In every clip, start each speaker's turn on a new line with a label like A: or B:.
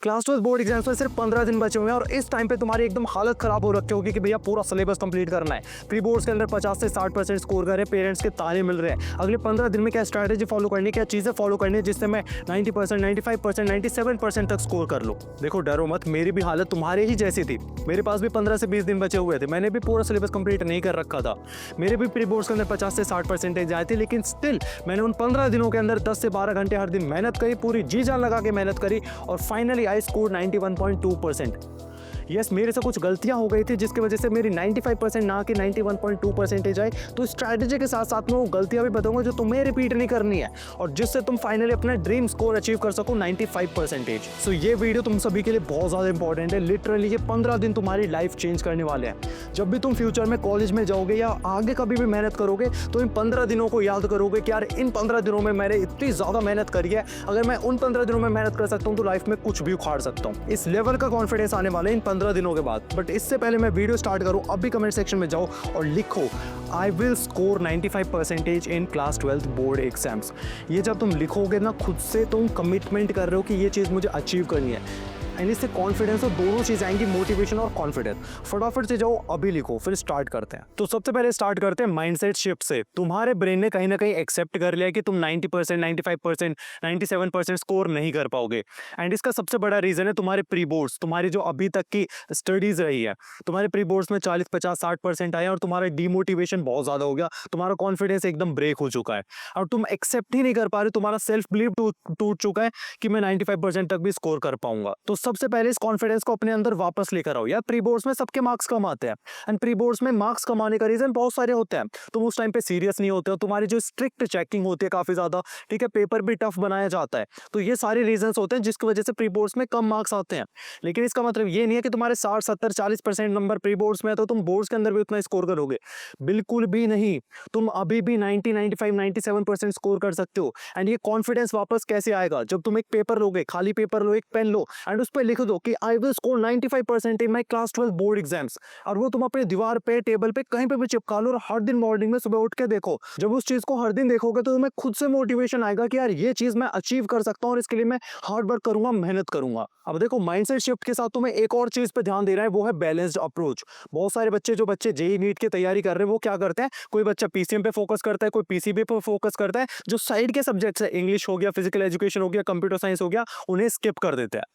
A: Class 12 board exams में सिर्फ 15 दिन बचे हुए हैं और इस टाइम पे तुम्हारी एकदम हालत खराब हो रखी होगी कि भैया पूरा सिलेबस कंप्लीट करना है। प्री बोर्ड्स के अंदर 50 से 60% स्कोर कर रहे हैं, पेरेंट्स के ताने मिल रहे हैं। अगले 15 दिन में क्या स्ट्रैटेजी फॉलो करनी है, क्या चीज़ें फॉलो करनी है जिससे मैं 90%, 95%, 97% तक स्कोर कर लूँ। देखो डरो मत, मेरी भी हालत तुम्हारे ही जैसी थी। मेरे पास भी 15 से 20 दिन बचे हुए थे, मैंने भी पूरा सिलेबस कंप्लीट नहीं कर रखा था। मेरे भी प्री बोर्ड्स के अंदर 50 से 60% आए थे, लेकिन स्टिल मैंने उन 15 दिनों के अंदर 10 से 12 घंटे हर दिन मेहनत करी, पूरी जी जान लगा के मेहनत करी और फाइनली आई स्कोर 91.2%। यस, मेरे से कुछ गलतियां हो गई थी जिसकी वजह से मेरी 95% ना कि 91.2% आई। तो स्ट्रैटेजी के साथ साथ में वो गलतियां भी बताऊंगा जो तुम्हें रिपीट नहीं करनी है और जिससे तुम फाइनली अपना ड्रीम स्कोर अचीव कर सको 95%। सो ये वीडियो तुम सभी के लिए बहुत ज़्यादा इंपॉर्टेंट है। लिटरली ये 15 दिन तुम्हारी लाइफ चेंज करने वाले हैं। जब भी तुम फ्यूचर में कॉलेज में जाओगे या आगे कभी भी मेहनत करोगे तो इन 15 दिनों को याद करोगे कि यार इन 15 दिनों में मैंने इतनी ज़्यादा मेहनत करी है। अगर मैं उन 15 दिनों में मेहनत कर सकता हूँ तो लाइफ में कुछ भी उखाड़ सकता हूँ। इस लेवल का कॉन्फिडेंस आने वाला है इन 15 दिनों के बाद। बट इससे पहले मैं वीडियो स्टार्ट करूं, अभी कमेंट सेक्शन में जाओ और लिखो I will score 95% in class 12 board exams. ये जब तुम लिखोगे ना, खुद से तुम कमिटमेंट कर रहे हो कि ये चीज़ मुझे अचीव करनी है एंड इससे कॉन्फिडेंस और दोनों चीज़ आएंगी, मोटिवेशन और कॉन्फिडेंस। फटाफट से जाओ, अभी लिखो, फिर स्टार्ट करते हैं। तो सबसे पहले स्टार्ट करते हैं माइंडसेट शिफ्ट से। तुम्हारे ब्रेन ने कहीं ना कहीं एक्सेप्ट कर लिया कि तुम 90%, 95%, 97% स्कोर नहीं कर पाओगे एंड इसका सबसे बड़ा रीज़न है तुम्हारे प्री बोर्ड्स, तुम्हारी जो अभी तक की स्टडीज़ रही है। तुम्हारे प्री बोर्ड्स में 40, 50, 60% आए और तुम्हारा डीमोटिवेशन बहुत ज़्यादा हो गया, तुम्हारा कॉन्फिडेंस एकदम ब्रेक हो चुका है और तुम एक्सेप्ट ही नहीं कर पा रहे, तुम्हारा सेल्फ बिलीव टूट चुका है कि मैं 95% तक भी स्कोर कर पाऊंगा। तो सबसे पहले इस कॉन्फिडेंस को अपने अंदर वापस लेकर आओ। यार प्री बोर्ड्स में सबके मार्क्स कम आते हैं एंड प्री बोर्ड्स में मार्क्स कमाने का रीजन बहुत सारे होते हैं। तुम उस टाइम पे सीरियस नहीं होते हो, तुम्हारी जो स्ट्रिक्ट चेकिंग होती है काफी ज्यादा, ठीक है, पेपर भी टफ बनाया जाता है। तो ये सारे रीजंस होते हैं जिसकी वजह से प्री बोर्ड्स में कम मार्क्स आते हैं। लेकिन इसका मतलब ये नहीं है कि तुम्हारे 60, 70, 40% नंबर प्री बोर्ड्स में है तो तुम बोर्ड्स के अंदर भी उतना स्कोर करोगे, बिल्कुल भी नहीं। तुम अभी भी 90, 95, 97% स्कोर कर सकते हो। एंड ये कॉन्फिडेंस वापस कैसे आएगा? जब तुम एक पेपर लोगे, खाली पेपर लो, एक पेन लो एंड उस पर लिख दो कि I will score 95% in my class 12 board exams, और वो तुम अपने दीवार पे, टेबल पे, कहीं पे भी चिपका लो और हर दिन मॉर्निंग में सुबह उठ के देखो। जब उस चीज को हर दिन देखोगे तो तुम्हें खुद से मोटिवेशन आएगा कि यार ये चीज मैं अचीव कर सकता हूँ और इसके लिए मैं हार्ड वर्क करूंगा, मेहनत करूंगा। अब देखो, माइंडसेट शिफ्ट के साथ तुम्हें एक और चीज पे ध्यान देना है, वो है बैलेंस्ड अप्रोच। बहुत सारे बच्चे जेईई नीट की तैयारी कर रहे हैं वो क्या करते हैं, कोई बच्चा पीसीएम पे फोकस करता है, कोई पीसीबी पे फोकस करता है, जो साइड के सब्जेक्ट्स है, इंग्लिश हो गया, फिजिकल एजुकेशन हो गया, कंप्यूटर साइंस हो गया, उन्हें स्किप कर देते हैं।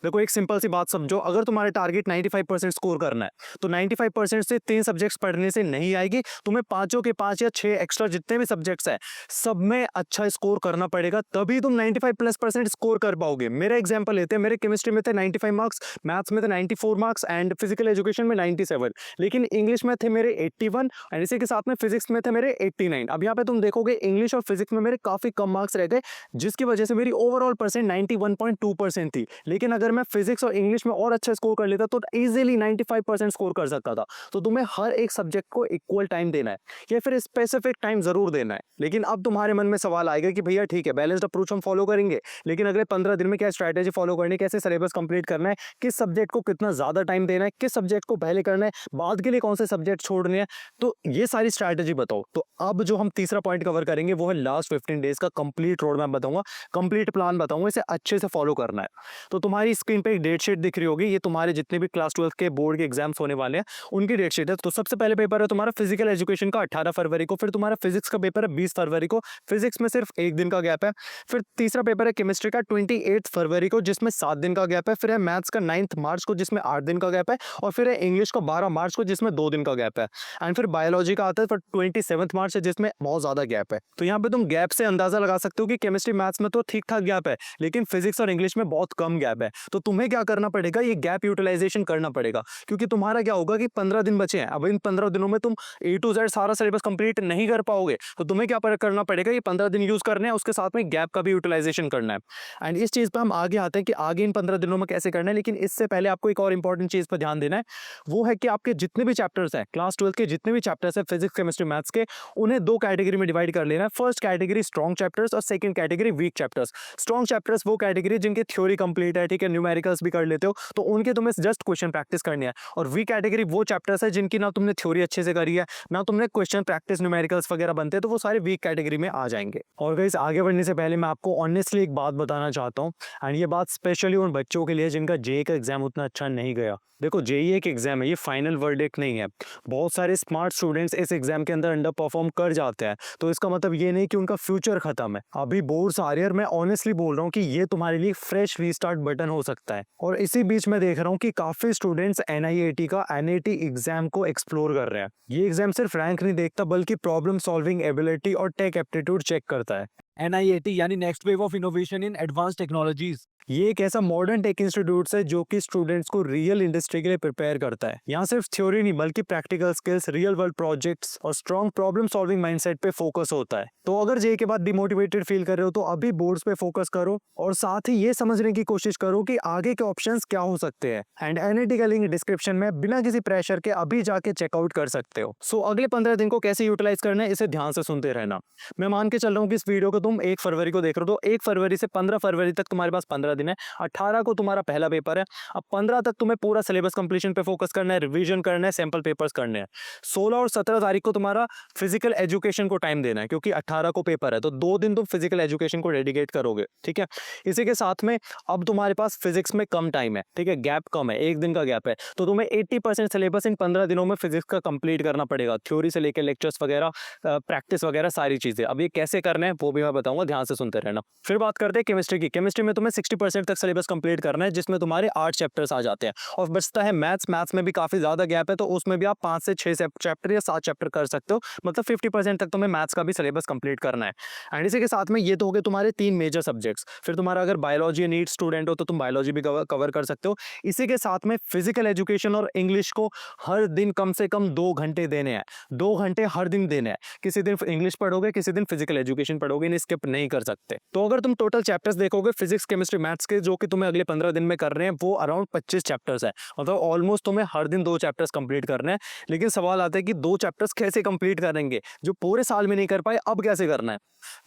A: देखो एक सिंपल सी बात समझो, अगर तुम्हारे टारगेट 95% स्कोर करना है तो 95% से 3 सब्जेक्ट्स पढ़ने से नहीं आएगी, तुम्हें 5 के 5 या 6 एक्स्ट्रा जितने भी सब्जेक्ट्स हैं सब में अच्छा स्कोर करना पड़ेगा, तभी तुम 95+% स्कोर कर पाओगे। मेरा एग्जांपल लेते हैं, मेरे केमिस्ट्री में थे 95 मार्क्स, मैथ्स में थे 94 मार्क्स एंड फिजिकल एजुकेशन में 97, लेकिन इंग्लिश में थे मेरे 81 एंड इसी के साथ में फिजिक्स में थे मेरे 89। अब यहाँ पे तुम देखोगे इंग्लिश और फिजिक्स में मेरे काफी कम मार्क्स रह गए, जिसकी वजह से मेरी ओवरऑल परसेंट 91.2% थी। लेकिन अगर मैं फिजिक्स और इंग्लिश में और अच्छा स्कोर कर लेता तो इजीली 95% स्कोर कर सकता था। तो तुम्हें हर एक सब्जेक्ट को इक्वल टाइम देना है या फिर स्पेसिफिक टाइम जरूर देना है। लेकिन अब तुम्हारे मन में सवाल आएगा कि भैया ठीक है, बैलेंस्ड अप्रोच हम फॉलो करेंगे, लेकिन अगले 15 दिन में क्या स्ट्रैटेजी फॉलो करनी है, कैसे सिलेबस कंप्लीट करना है, किस सब्जेक्ट को कितना ज्यादा टाइम देना है, किस सब्जेक्ट को पहले करना है, बाद के लिए कौन से सब्जेक्ट छोड़ने हैं, तो ये सारी स्ट्रैटेजी बताओ। तो अब जो हम तीसरा पॉइंट कवर करेंगे वो है लास्ट 15 डेज का कंप्लीट रोड मैप बताऊंगा, कंप्लीट प्लान बताऊंगा, इसे अच्छे से फॉलो करना है। तो तुम्हारी स्क्रीन पे एक डेट शीट दिख रही होगी, ये तुम्हारे जितने भी क्लास 12 के बोर्ड के एग्जाम्स होने वाले हैं उनकी डेट शीट है। तो सबसे पहले पेपर है तुम्हारा फिजिकल एजुकेशन का 18 फरवरी को, फिर तुम्हारा फिजिक्स का पेपर है 20 फरवरी को, फिजिक्स में सिर्फ 1 दिन का गैप है। फिर तीसरा पेपर है केमिस्ट्री का 28 फरवरी को जिसमें 7 दिन का गैप है। फिर है मैथ्स का 9 मार्च को जिसमें 8 दिन का गैप है, और फिर है इंग्लिश का 12 मार्च को जिसमें 2 दिन का गैप है। एंड फिर बायोलॉजी का आता है 27 मार्च है जिसमें बहुत ज्यादा गैप है। तो यहाँ पे तुम गैप से अंदाजा लगा सकते हो कि केमिस्ट्री मैथ्स में तो ठीक ठाक गैप है, लेकिन फिजिक्स और इंग्लिश में बहुत कम गैप है। तो तुम्हें क्या करना पड़ेगा, ये गैप यूटिलाइजेशन करना पड़ेगा, क्योंकि तुम्हारा क्या होगा कि 15 दिन बचे हैं। अब इन 15 दिनों में तुम A to Z सारा सिलेबस कंप्लीट नहीं कर पाओगे, तो तुम्हें क्या करना पड़ेगा, ये 15 दिन यूज करने हैं, उसके साथ में गैप का भी यूटिलाइजेशन करना है। एंड इस चीज पर हम आगे आते हैं कि आगे इन 15 दिनों में कैसे करना है। लेकिन इससे पहले आपको एक और इंपॉर्टेंट चीज पर ध्यान देना है, वो है कि आपके जितने भी चैप्टर्स हैं क्लास 12 के, जितने भी चैप्टर्स हैं फिजिक्स, केमिस्ट्री, मैथ्स के, उन्हें 2 कैटेगरी में डिवाइड कर लेना है। फर्स्ट कैटेगरी स्ट्रॉन्ग चैप्टर्स और second category weak chapters. Strong chapters वो कैटेगरी जिनकी थ्योरी कंप्लीट है, ठीक है, न्यूमेरिकल्स भी कर लेते हो, तो उनके तुम्हें जस्ट क्वेश्चन प्रैक्टिस करनी है। और वी कैटेगरी वो चैप्टर्स है जिनकी ना तुमने थ्योरी अच्छे से करी है, ना तुमने क्वेश्चन प्रैक्टिस न्यूमेरिकल्स वगैरह बनते हैं, तो वो सारे वीक कैटेगरी में आ जाएंगे। और गाइस आगे बढ़ने से पहले मैं आपको ऑनेस्टली एक बात बताना चाहता हूँ, एंड ये बात स्पेशली उन बच्चों के लिए जिनका जेईई का एग्जाम उतना अच्छा नहीं गया। देखो, जेईई एक एग्जाम है, ये फाइनल वर्डिक्ट नहीं है। बहुत सारे स्मार्ट स्टूडेंट्स इस एग्जाम के अंदर अंडर परफॉर्म कर जाते हैं, तो इसका मतलब ये नहीं कि उनका फ्यूचर खत्म है। अभी बोर्ड्स आ रही है और मैं ऑनेस्टली बोल रहा हूँ कि ये तुम्हारे लिए फ्रेश रीस्टार्ट बटन हो सकता है। और इसी बीच में देख रहा हूँ कि काफी स्टूडेंट्स एनआईएटी का एनएटी एग्जाम को एक्सप्लोर कर रहे हैं। ये एग्जाम सिर्फ रैंक नहीं देखता, बल्कि प्रॉब्लम सॉल्विंग एबिलिटी और टेक एप्टीट्यूड चेक करता है।
B: एनआईएटी यानी next wave of innovation in advance technologies.
A: ये एक ऐसा मॉडर्न टेक इंस्टीट्यूट है जो कि स्टूडेंट्स को रियल इंडस्ट्री के लिए प्रिपेयर करता है। यहाँ सिर्फ थ्योरी नहीं, बल्कि practical skills, real world projects और स्ट्रॉन्ग प्रॉब्लम सॉल्विंग माइंडसेट पे फोकस होता है। तो अगर जेईई के बाद डिमोटिवेटेड फील कर रहे हो तो अभी बोर्ड्स पे फोकस करो, और साथ ही ये समझने की कोशिश करो कि आगे के ऑप्शंस क्या हो सकते हैं। एंड एनआईटी का लिंक डिस्क्रिप्शन में बिना किसी प्रेशर के अभी जाके चेकआउट कर सकते हो। सो अगले 15 दिन को कैसे यूटिलाइज करना है, इसे ध्यान से सुनते रहना। मैं मान के चल रहा हूँ कि इस वीडियो को तुम 1 फरवरी को देख रहे हो, तो 1 फरवरी से 15 फरवरी तक तुम्हारे पास 15 दिन है। 18 को तुम्हारा पहला पेपर है। अब 15 तक तुम्हें पूरा सिलेबस कंप्लीशन पे फोकस करना है, रिवीजन करना है, सैंपल पेपर्स करने हैं। 16 और 17 तारीख को तुम्हारा फिजिकल एजुकेशन को टाइम देना है, क्योंकि 18 को पेपर है, तो 2 दिन तुम फिजिकल एजुकेशन को डेडिकेट करोगे, ठीक है। इसी के साथ में अब तुम्हारे पास फिजिक्स में कम टाइम है, ठीक है, गैप कम है, 1 दिन का गैप है, तो तुम्हें 80% सिलेबस इन 15 दिनों में फिजिक्स का कंप्लीट करना पड़ेगा, थ्योरी से लेकर लेक्चर्स वगैरह, प्रैक्टिस वगैरह सारी चीजें। अब ये कैसे करना है वो भी मैं बताऊंगा, ध्यान से सुनते रहना। फिर बात करते हैं केमिस्ट्री की। केमिस्ट्री में तुम्हें 60% तक सिलेबस कंप्लीट करना है, जिसमें तुम्हारे 8 चैप्टर्स आ जाते हैं, और बचता है मैथ्स। मैथ्स में भी काफी ज्यादा गैप है, तो उसमें भी आप 5 से 6 चैप्टर या 7 चैप्टर कर सकते हो, मतलब 50% तक तुम्हें मैथ्स का भी सिलेबस कंप्लीट करना है। एंड इसी के साथ में ये तो हो गए तुम्हारे 3 मेजर सब्जेक्ट्स। फिर तुम्हारा अगर बायोलॉजी नीट स्टूडेंट हो तो तुम बायोलॉजी भी कवर कर सकते हो। इसी के साथ में फिजिकल एजुकेशन और इंग्लिश को हर दिन कम से कम 2 घंटे देने हैं, 2 घंटे हर दिन देने हैं। किसी दिन इंग्लिश पढ़ोगे, किसी दिन फिजिकल एजुकेशन पढ़ोगे, इन्हें स्किप नहीं कर सकते। तो अगर तुम टोटल चैप्टर्स देखोगे फिजिक्स केमिस्ट्री मैथ्स के, जो कि तुम्हें अगले 15 दिन में कर रहे हैं, वो अराउंड 25 चैप्टर्स है, मतलब ऑलमोस्ट तुम्हें हर दिन 2 चैप्टर्स कंप्लीट करने हैं। लेकिन सवाल आता है कि 2 चैप्टर्स कैसे कंप्लीट करेंगे, जो पूरे साल में नहीं कर पाए, अब कैसे करना है।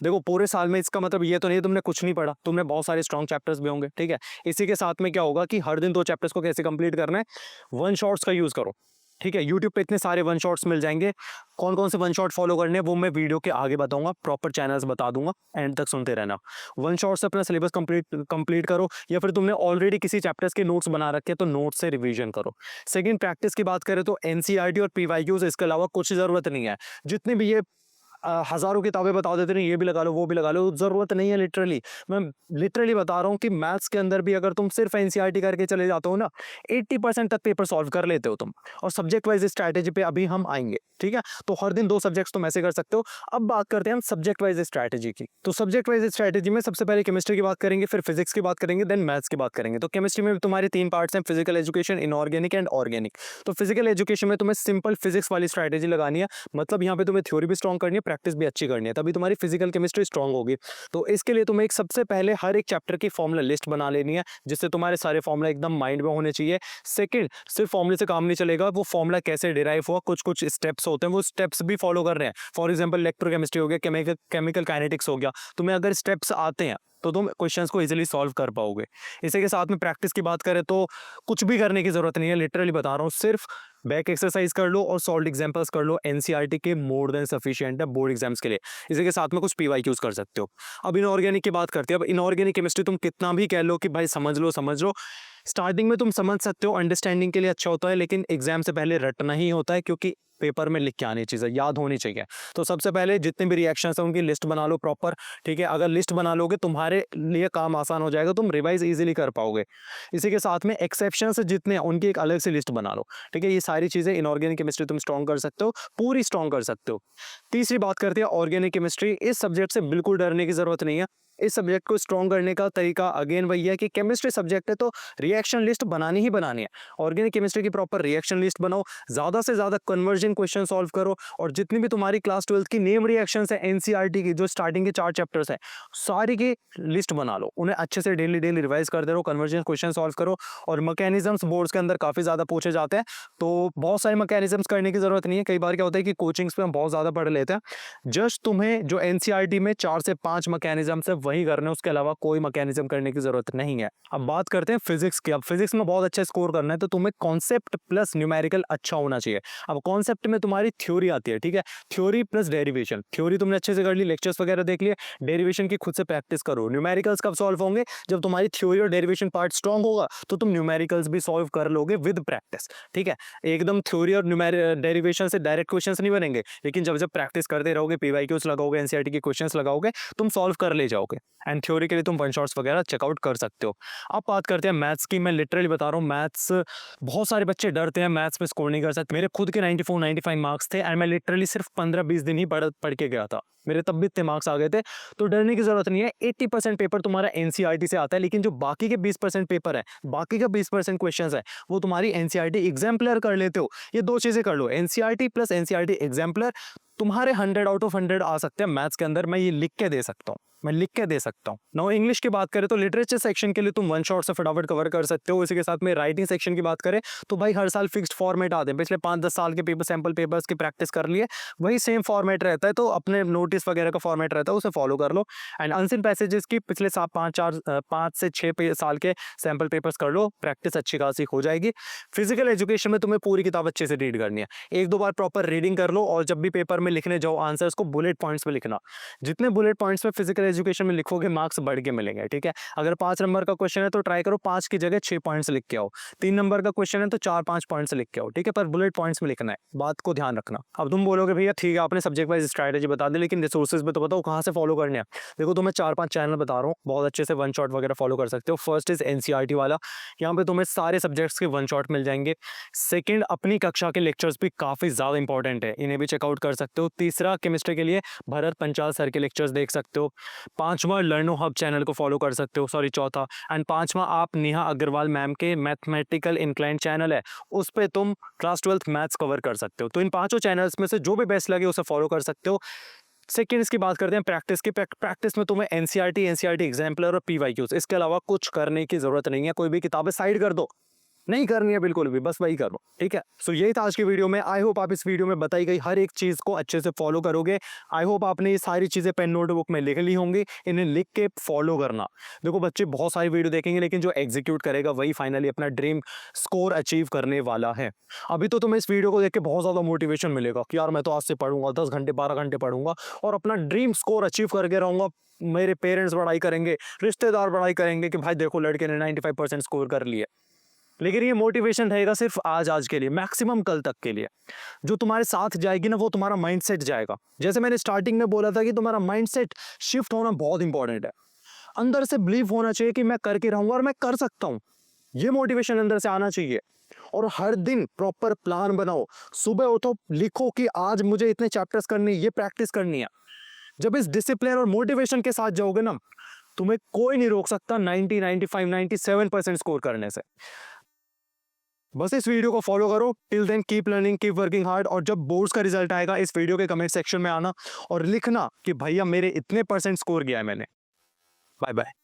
A: देखो, पूरे साल में इसका मतलब ये तो नहीं तुमने कुछ नहीं पढ़ा, तुमने बहुत सारे स्ट्रॉन्ग चैप्टर्स भी होंगे, ठीक है। इसी के साथ में क्या होगा कि हर दिन 2 चैप्टर्स को कैसे कंप्लीट करना है, वन शॉट्स का यूज करो, ठीक है। यूट्यूब पे इतने सारे वन शॉट्स मिल जाएंगे, कौन कौन से वन शॉट फॉलो करने हैं वो मैं वीडियो के आगे बताऊंगा, प्रॉपर चैनल्स बता दूंगा, एंड तक सुनते रहना। वन शॉट से अपना सिलेबस कंप्लीट करो, या फिर तुमने ऑलरेडी किसी चैप्टर्स के नोट्स बना रखे हैं तो नोट्स से रिवीजन करो। सेकंड, प्रैक्टिस की बात करें तो एनसीईआरटी और पीवाईक्यूज, इसके अलावा कुछ जरूरत नहीं है। जितनी भी ये हजारों किताबें बता देते हैं, ये भी लगा लो, वो भी लगा लो, जरूरत नहीं है। लिटरली मैं लिटरली बता रहा हूँ कि मैथ्स के अंदर भी अगर तुम सिर्फ एनसीईआरटी करके चले जाते हो ना, 80% तक पेपर सॉल्व कर लेते हो तुम। और सब्जेक्ट वाइज स्ट्रैटेजी पे अभी हम आएंगे, ठीक है। तो हर दिन 2 सब्जेक्ट्स तुम ऐसे कर सकते हो। अब बात करते हैं हम सब्जेक्ट वाइज स्ट्रैटेजी की। तो सब्जेक्ट वाइज स्ट्रैटेजी में सबसे पहले केमिस्ट्री की बात करेंगे, फिर फिजिक्स की बात करेंगे, देन मैथ्स की बात करेंगे। तो केमिस्ट्री में तुम्हारे 3 पार्ट्स हैं, physical education, inorganic and organic. तो फिजिकल एजुकेशन में तुम्हें सिंपल फिजिक्स वाली स्ट्रैटेजी लगानी है, मतलब यहाँ पे तुम्हें थ्योरी भी स्ट्रॉन्ग करनी है, प्रैक्टिस भी अच्छी करनी है, तभी तुम्हारी फिजिकल केमिस्ट्री स्ट्रॉन्ग होगी। तो इसके लिए तुम्हें एक सबसे पहले हर एक चैप्टर की फॉर्मूला लिस्ट बना लेनी है, जिससे तुम्हारे सारे फॉर्मूला एकदम माइंड में होने चाहिए। सेकंड, सिर्फ फॉर्मूले से काम नहीं चलेगा, वो फॉर्मूला कैसे डिराइव हुआ, कुछ कुछ स्टेप्स होते हैं, वो स्टेप्स भी फॉलो कर रहे हैं। फॉर एग्जांपल इलेक्ट्रोकेमिस्ट्री हो गया, केमिकल काइनेटिक्स हो गया, तुम्हें अगर स्टेप्स आते हैं तो तुम क्वेश्चंस को इजीली सॉल्व कर पाओगे। इसी के साथ में प्रैक्टिस की बात करें तो कुछ भी करने की जरूरत नहीं है, लिटरली बता रहा हूँ, सिर्फ बैक एक्सरसाइज कर लो और सॉल्व एग्जांपल्स कर लो, एनसीईआरटी के मोर देन सफिशिएंट है बोर्ड एग्जाम्स के लिए। इसी के साथ में कुछ पीवाईक्यूज कर सकते हो। अब इनऑर्गेनिक की बात करते हैं। अब इनऑर्गेनिक केमिस्ट्री तुम कितना भी कह लो कि भाई समझ लो, स्टार्टिंग में तुम समझ सकते हो, अंडरस्टैंडिंग के लिए अच्छा होता है, लेकिन एग्जाम से पहले रटना ही होता है, क्योंकि पेपर में लिख के आनी चीज़ें याद होनी चाहिए। तो सबसे पहले जितने भी रिएक्शंस हैं उनकी लिस्ट बना लो प्रॉपर, ठीक है। अगर लिस्ट बना लोगे तुम्हारे लिए काम आसान हो जाएगा, तुम रिवाइज इजीली कर पाओगे। इसी के साथ में एक्सेप्शंस जितने हैं उनकी एक अलग से लिस्ट बना लो, ठीक है। ये सारी चीज़ें इनऑर्गेनिक केमिस्ट्री तुम स्ट्रॉन्ग कर सकते हो, पूरी स्ट्रॉन्ग कर सकते हो। तीसरी बात करते हैं ऑर्गेनिक केमिस्ट्री। इस सब्जेक्ट से बिल्कुल डरने की जरूरत नहीं है। इस सब्जेक्ट को स्ट्रॉन्ग करने का तरीका अगेन वही है कि केमिस्ट्री सब्जेक्ट है तो रिएक्शन लिस्ट बनानी ही बनानी है। ऑर्गेनिक केमिस्ट्री की प्रॉपर रिएक्शन लिस्ट बनाओ, ज़्यादा से ज़्यादा कन्वर्जन क्वेश्चन सॉल्व करो, और जितनी भी तुम्हारी क्लास 12th की नेम रिएक्शंस है एनसीईआरटी की, जो स्टार्टिंग के 4 चैप्टर्स है, सारी की लिस्ट बना लो, उन्हें अच्छे से डेली रिवाइज करते रहो, कन्वर्जन क्वेश्चन सॉल्व करो। और मैकेनिज्म्स बोर्ड्स के अंदर काफ़ी ज़्यादा पूछे जाते हैं, तो बहुत सारे मैकेनिज्म्स करने की जरूरत नहीं है। कई बार क्या होता है कि कोचिंग्स पे हम बहुत ज़्यादा पढ़ लेते हैं, जस्ट तुम्हें जो एनसीईआरटी में 4 से 5 मैकेनिज्म्स है वही करना है, उसके अलावा कोई मैकेनिज्म करने की जरूरत नहीं है। अब बात करते हैं फिजिक्स की। अब फिजिक्स में बहुत अच्छा स्कोर करना है तो तुम्हें कॉन्सेप्ट प्लस न्यूमेरिकल अच्छा होना चाहिए। अब कॉन्सेप्ट में तुम्हारी थ्योरी आती है, ठीक है, थ्योरी प्लस डेरिवेशन। थ्योरी तुमने अच्छे से कर ली, लेक्चर्स वगैरह देख लिए, डेरिवेशन की खुद से प्रैक्टिस करो। न्यूमेरिकल्स कब सॉल्व होंगे? जब तुम्हारी थ्योरी और डेरिवेशन पार्ट स्ट्रांग होगा तो तुम न्यूमेरिकल्स भी सॉल्व कर लोगे विद प्रैक्टिस, ठीक है। एकदम थ्योरी और डेरिवेशन से डायरेक्ट क्वेश्चंस नहीं बनेंगे, लेकिन जब जब प्रैक्टिस करते रहोगे, पीवाईक्यूज लगाओगे, एनसीईआरटी के क्वेश्चंस लगाओगे, तुम सॉल्व कर ले जाओगे। एंड थ्योरी के लिए तुम वन शॉट्स वगैरह चेकआउट कर सकते हो। अब बात करते हैं मैथ्स की। मैं लिटरली बता रहा हूँ, मैथ्स बहुत सारे बच्चे डरते हैं, मैथ्स में स्कोर नहीं कर सकते। मेरे खुद के 94 95 मार्क्स थे एंड मैं लिटरली सिर्फ 15-20 दिन ही पढ़ के गया था, मेरे तब भी इतने मार्क्स आ गए थे। तो डरने की जरूरत नहीं है। 80% पेपर तुम्हारा एनसीईआरटी से आता है, लेकिन जो बाकी के 20% पेपर है, बाकी का 20% क्वेश्चंस है, वो तुम्हारी एनसीईआरटी एग्जाम्पलर कर लेते हो। ये दो चीजें कर लो, एनसीईआरटी प्लस एनसीईआरटी एग्जाम्पलर, तुम्हारे 100 आउट ऑफ 100 आ सकते हैं मैथ्स के अंदर। मैं ये लिख के दे सकता हूँ, मैं लिख के दे सकता हूँ। नाउ इंग्लिश की बात करें तो लिटरेचर सेक्शन के लिए तुम वन शॉट से फटाफट कवर कर सकते हो। इसी के साथ में राइटिंग सेक्शन की बात करें तो भाई हर साल फिक्स्ड फॉर्मेट आते हैं, पिछले 5-10 साल के पेपर, सैंपल पेपर्स की प्रैक्टिस कर लिए, वही सेम फॉर्मेट रहता है, तो अपने नोटिस वगैरह का फॉर्मेट रहता है, उसे फॉलो कर लो। एंड अनसिन पैसेजेस की पिछले 5 से 6 साल के सैंपल पेपर्स कर लो, प्रैक्टिस अच्छी खासी हो जाएगी। फिजिकल एजुकेशन में तुम्हें पूरी किताब अच्छे से रीड करनी है, 1-2 बार प्रॉपर रीडिंग कर लो, और जब भी पेपर में लिखने जाओ आंसर्स को बुलेट पॉइंट्स में लिखना। जितने बुलेट पॉइंट्स में फिजिकल एजुकेशन में लिखोगे, मार्क्स बढ़ के मिलेंगे, ठीक है। अगर 5 नंबर का क्वेश्चन है तो ट्राई करो 5 की जगह 6 पॉइंट्स लिख के आओ। 3 नंबर का क्वेश्चन है तो 4-5 पॉइंट्स लिख के आओ, ठीक है, पर बुलेट पॉइंट्स में लिखना है, बात को ध्यान रखना। अब तुम बोलोगे भैया ठीक है आपने सब्जेक्ट वाइज स्ट्रैटेजी बता दी, लेकिन रिसोर्सेज में तो बताओ कहाँ से फॉलो करने हैं। देखो तुम्हें 4-5 चैनल बता रहा हूँ, बहुत अच्छे से वन शॉट वगैरह फॉलो कर सकते हो। फर्स्ट इज एनसीईआरटी वाला, यहाँ पे तुम्हें सारे सब्जेक्ट्स के वन शॉट मिल जाएंगे। सेकंड, अपनी कक्षा के लेक्चर्स भी काफ़ी ज़्यादा इंपॉर्टेंट है, इन्हें भी चेकआउट कर सकते हो। तीसरा, केमिस्ट्री के लिए भरत पंचाल सर के लेक्चर्स देख सकते हो। पांचवा, लर्नो हब चैनल को फॉलो कर सकते हो, सॉरी चौथा। एंड पांचवा, आप नेहा अग्रवाल मैम के मैथमेटिकल इंक्लाइंड चैनल है, उस पर तुम क्लास 12th मैथ्स कवर कर सकते हो। तो इन पांचों चैनल्स में से जो भी बेस्ट लगे उसे फॉलो कर सकते हो। सेकेंड, इसकी बात करते हैं प्रैक्टिस की। प्रैक्टिस में तुम्हें एनसीईआरटी एग्जाम्पलर और पीवाईक्यूज, इसके अलावा कुछ करने की जरूरत नहीं है। कोई भी किताबें साइड कर दो, नहीं करनी है बिल्कुल भी, बस वही करो, ठीक है। सो यही था आज की वीडियो में। आई होप आप इस वीडियो में बताई गई हर एक चीज़ को अच्छे से फॉलो करोगे। आई होप आपने ये सारी चीज़ें पेन नोटबुक में लिख ली होंगी, इन्हें लिख के फॉलो करना। देखो बच्चे बहुत सारी वीडियो देखेंगे, लेकिन जो एग्जीक्यूट करेगा वही फाइनली अपना ड्रीम स्कोर अचीव करने वाला है। अभी तो तुम्हें इस वीडियो को देख के बहुत ज़्यादा मोटिवेशन मिलेगा कि यार मैं तो आज से पढ़ूंगा, 10 घंटे 12 घंटे पढ़ूंगा और अपना ड्रीम स्कोर अचीव करके रहूंगा। मेरे पेरेंट्स बड़ाई करेंगे, रिश्तेदार बड़ाई करेंगे कि भाई देखो लड़के ने 95% स्कोर कर लिया। लेकिन ये मोटिवेशन रहेगा सिर्फ आज के लिए, मैक्सिमम कल तक के लिए। जो तुम्हारे साथ जाएगी ना, वो तुम्हारा माइंडसेट जाएगा। जैसे मैंने स्टार्टिंग में बोला था कि तुम्हारा माइंडसेट शिफ्ट होना बहुत इंपॉर्टेंट है। अंदर से बिलीव होना चाहिए कि मैं करके रहूंगा और मैं कर सकता हूँ। ये मोटिवेशन अंदर से आना चाहिए। और हर दिन प्रॉपर प्लान बनाओ, सुबह उठो, लिखो कि आज मुझे इतने चैप्टर्स करने, ये प्रैक्टिस करनी है। जब इस डिसिप्लिन और मोटिवेशन के साथ जाओगे ना, तुम्हें कोई नहीं रोक सकता 90, 95, 97% स्कोर करने से। बस इस वीडियो को फॉलो करो। Till then keep learning, keep working hard. और जब बोर्ड्स का रिजल्ट आएगा, इस वीडियो के कमेंट सेक्शन में आना और लिखना कि भैया मेरे इतने % स्कोर किया है मैंने। Bye bye.